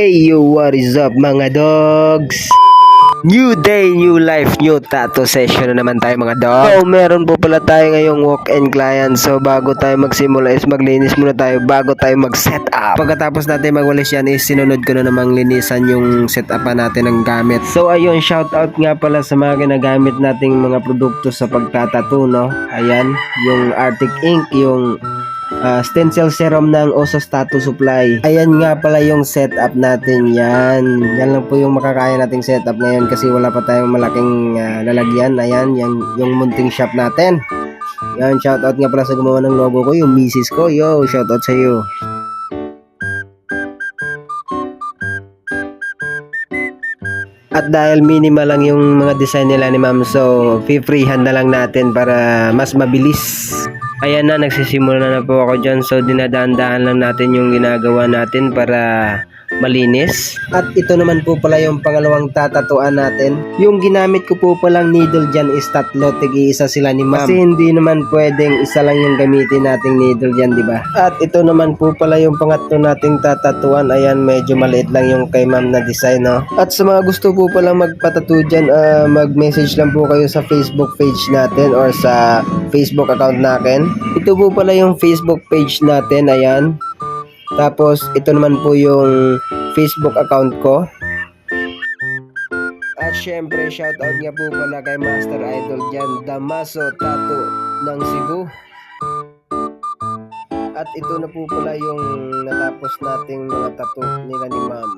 Yo, what is up mga dogs? New day, new life, new tattoo session na naman tayo mga dog. So, meron po pala tayo ngayong walk-in client. So, bago tayo magsimula is maglinis muna tayo bago tayo mag-set up. Pagkatapos natin magwalis yan is sinunod ko na namang linisan yung setup natin ng gamit. So, ayun, shout out nga pala sa mga ginagamit nating mga produkto sa pagtatattoo, no? Ayan, yung Arctic Ink, yung stencil serum ng Osos Tattoo Supply. Ayan nga pala yung setup natin yan. Yan lang po yung makakaya nating setup ngayon kasi wala pa tayong malaking lalagyan. Ayan, yung munting shop natin. Yan, shoutout nga pala sa gumawa ng logo ko, yung misis ko. Yo, shoutout sa iyo. At dahil minimal lang yung mga design nila ni ma'am, so freehan na lang natin para mas mabilis. Ayan na, nagsisimula na po ako dyan. So dinadaan-daan lang natin yung ginagawa natin para malinis. At ito naman po pala yung pangalawang tatatuan natin. Yung ginamit ko po palang needle dyan is tatlo, tig-iisa sila ni ma'am. Kasi hindi naman pwedeng isa lang yung gamitin nating needle dyan, di ba? At ito naman po pala yung pangatlo nating tatatuan. Ayan, medyo maliit lang yung kay ma'am na design, no? At sa mga gusto po palang magpatattoo dyan, mag-message lang po kayo sa Facebook page natin or sa Facebook account natin. Ito po pala yung Facebook page natin, ayan. Tapos, ito naman po yung Facebook account ko. At syempre, shoutout nga po pala kay Master Idol dyan, Damaso Tattoo ng Cebu. At ito na po pala yung natapos nating mga tattoo nila ni ma'am.